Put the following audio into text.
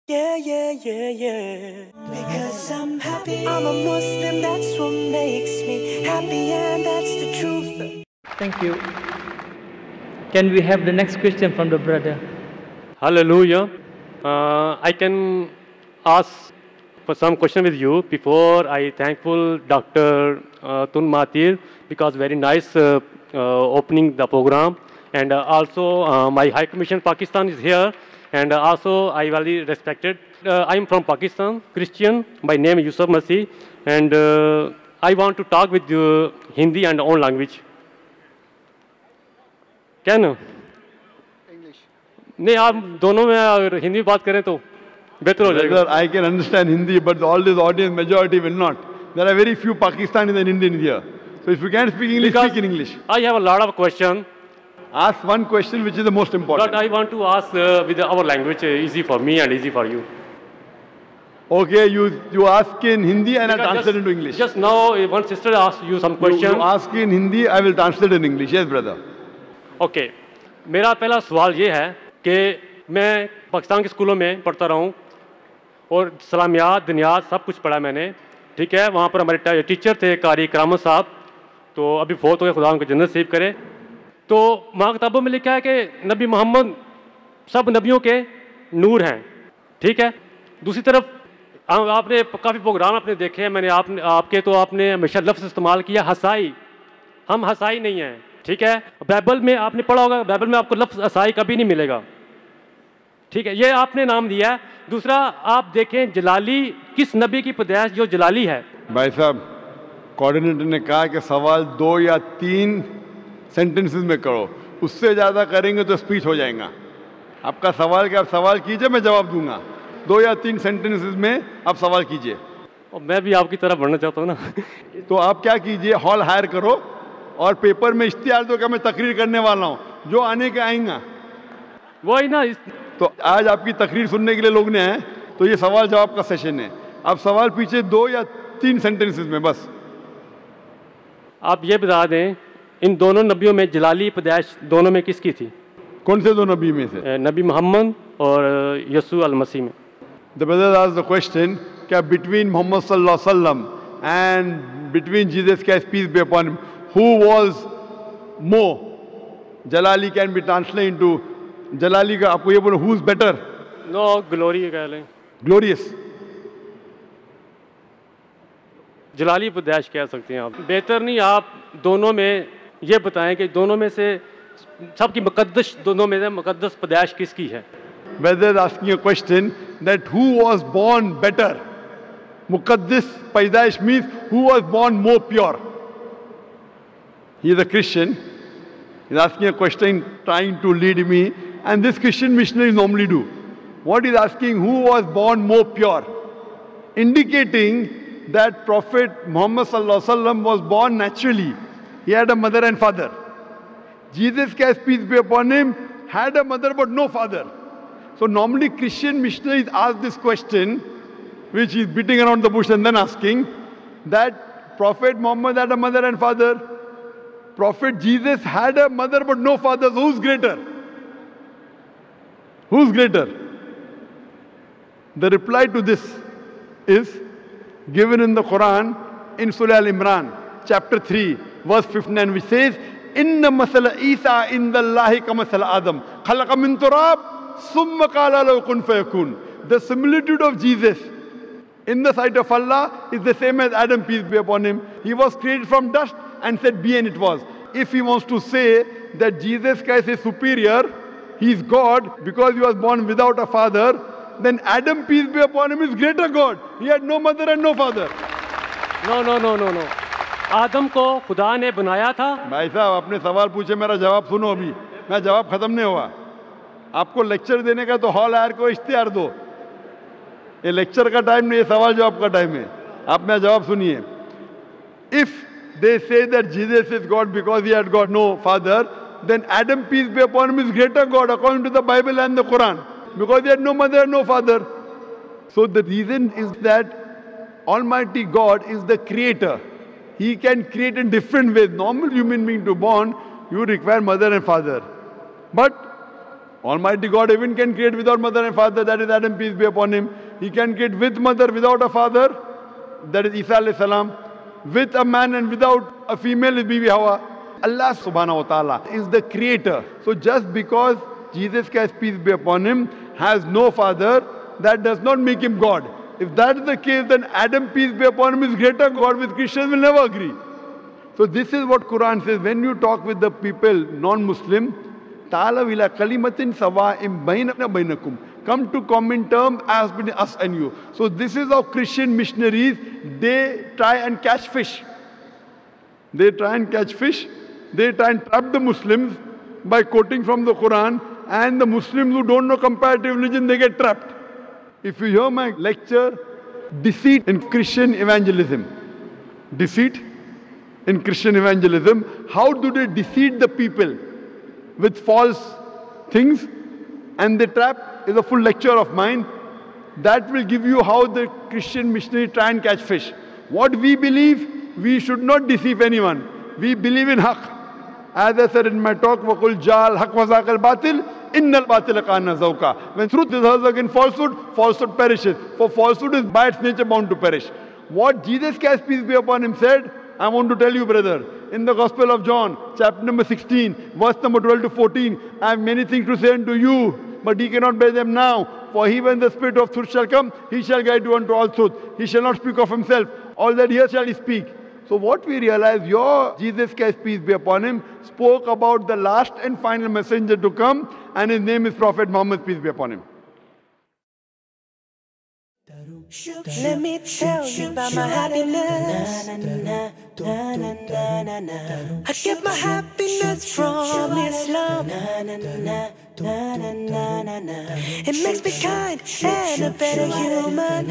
Yeah, yeah, yeah, yeah. Because I'm happy. I'm a Muslim, that's what makes me happy, and that's the truth. Thank you. Can we have the next question from the brother? Hallelujah. I can ask for some question with you. Before I thankful Dr. Tun Mahathir because very nice opening the program, and also my High Commission Pakistan is here, and also I very respected. I am from Pakistan, Christian. My name is Yusuf Masih, and I want to talk with you Hindi and own language. Can? नहीं आप दोनों में अगर हिंदी बात करें तो बेहतर हो जाएगा. Brother, I can understand Hindi, but all this audience majority will not. There are very few Pakistanis and Indians here. So if you can't speak English, Because speak in English. I have a lot of questions, Ask one question which is the most important. but I want to ask with our language easy for me and easy for you. Okay, you ask in Hindi and I'll Because translate into English. Just now one sister asked you some You question. ask in Hindi, I will translate in English. Yes, brother. Okay. मेरा पहला सवाल ये है कि मैं पाकिस्तान के स्कूलों में पढ़ता रहा हूँ और सलामियात दुनियात सब कुछ पढ़ा मैंने. ठीक है, वहाँ पर हमारे टीचर थे कारी करामत साहब, तो अभी फौत हो गए, खुदा उनको जन्नत नसीब करे. तो वहाँ किताबों में लिखा है कि नबी मोहम्मद सब नबियों के नूर हैं. ठीक है. दूसरी तरफ आपने काफ़ी प्रोग्राम आपने देखे हैं, मैंने आपके तो आपने हमेशा लफ्ज़ इस्तेमाल किया हसाई. हम हसाई नहीं हैं. ठीक है. बाइबल में आपने पढ़ा होगा, बाइबल में आपको लफ्ज़ हसाई कभी नहीं मिलेगा. ठीक है, ये आपने नाम दिया है. दूसरा आप देखें जलाली, किस नबी की पैदाइश जो जलाली है. भाई साहब, कोऑर्डिनेटर ने कहा कि सवाल 2 या 3 सेंटेंसेस में करो, उससे ज़्यादा करेंगे तो स्पीच हो जाएगा. आपका सवाल क्या, आप सवाल कीजिए, मैं जवाब दूंगा. 2 या 3 सेंटेंसेस में आप सवाल कीजिए. और मैं भी आपकी तरह बढ़ना चाहता हूँ ना. तो आप क्या कीजिए, हॉल हायर करो और पेपर में इश्तिहार दो कि मैं तकरीर करने वाला हूँ, जो आने के आएंगा. वही ना. तो आज आपकी तकरीर सुनने के लिए लोग ने आए, तो ये सवाल जवाब का सेशन है. आप सवाल पीछे 2 या 3 सेंटेंसेस में बस. आप ये बता दें इन दोनों नबियों में जलाली पैदाइश दोनों में किसकी थी. कौन से 2 नबी में से? नबी मोहम्मद और यसू अल मसीह में. The brother asked the question, क्या between Muhammad sallallahu alaihi wasallam and between Jesus Christ peace be upon him, who was more? Jalali can be translated into Jalali का आपको ये बोलो, who's better? नो ग्लोरी कह लें. Glorious. जलाली पैदाइश कह सकते हैं आप. बेहतर नहीं आप दोनों में ये बताएं कि दोनों में से सबकी मुकद्दस, दोनों में से मुकद्दस पैदाइश किसकी है. Brother is asking a question that who was born better? Muqaddis Paidaish means who was born more pure. He is a Christian. He is asking a question trying to lead me, and this Christian missionaries normally do. What he is asking, who was born more pure? Indicating that Prophet Muhammad sallallahu alaihi wasallam was born naturally. He had a mother and father. Jesus Christ peace be upon him had a mother but no father. So normally Christian missionaries ask this question, which is beating around the bush and then asking that Prophet Muhammad had a mother and father. Prophet Jesus had a mother but no father. So who's greater? Who's greater? The reply to this is given in the Quran in Surah Al-Imran, chapter 3, verse 59, which says, Inna masala Isa inda Allahi ka masala Adam. Khalaqa min turab, summa qala lahu kun fayakun. The similitude of Jesus in the sight of Allah is the same as Adam, peace be upon him. He was created from dust and said, be, and it was. If he wants to say that Jesus Christ is superior, he is God because he was born without a father, then Adam, peace be upon him, is greater God. He had no mother and no father. No. आदम को खुदा ने बनाया था. भाई साहब, आपने सवाल पूछे, मेरा जवाब सुनो. अभी मैं जवाब खत्म नहीं हुआ. आपको लेक्चर देने का तो हॉल हायर को इश्तिहार दो. ये लेक्चर का टाइम नहीं, ये सवाल जवाब का टाइम है. आप मेरा जवाब सुनिए. If they say that Jesus is God because he had got no father, then Adam, peace be upon him, is greater God according to the Bible and the Quran because he had no mother and no father. So the reason is that Almighty God is the creator. He can create in different ways. Normal human being to born, you require mother and father. But Almighty God even can create without mother and father, that is Adam, peace be upon him. He can create with mother, without a father, that is Isa alayhi salam. With a man and without a female is Bibi Hawa. Allah subhanahu wa ta'ala is the creator. So just because Jesus Christ, peace be upon him, has no father, that does not make him God. If that is the case, then Adam, peace be upon him, is greater God, which Christians will never agree. So this is what Quran says. When you talk with the people, non-Muslim, ta'alaw ila kalimatin sawa'im bainana bainakum. Come to common terms as between us and you. So this is how Christian missionaries, they try and catch fish. They try and catch fish. They try and trap the Muslims by quoting from the Quran. And the Muslims who don't know comparative religion, they get trapped. If you hear my lecture, deceit in Christian evangelism. Deceit in Christian evangelism. How do they deceive the people with false things? And they trap is a full lecture of mine. That will give you how the Christian missionary try and catch fish. What we believe, we should not deceive anyone. We believe in haqq. As I said in my talk, وَقُلْ جَعَلْ حَقْ وَزَاقَ الْبَاطِلِ إِنَّ الْبَاطِلَ كَانَ زَوْقًا. When truth is against falsehood, falsehood perishes. For falsehood is by its nature bound to perish. What Jesus Christ, peace be upon him, said, I want to tell you, brother, in the Gospel of John, chapter number 16, verse number 12 to 14, I have many things to say unto you, but ye cannot bear them now. For he, when the Spirit of truth shall come, he shall guide you unto all truth. He shall not speak of himself. All that here shall he speak. So what we realize, your Jesus Christ, peace be upon him, spoke about the last and final messenger to come, and his name is Prophet Muhammad, peace be upon him. Let me tell you about my happiness. I get my happiness from Islam. It makes me kind and a better human.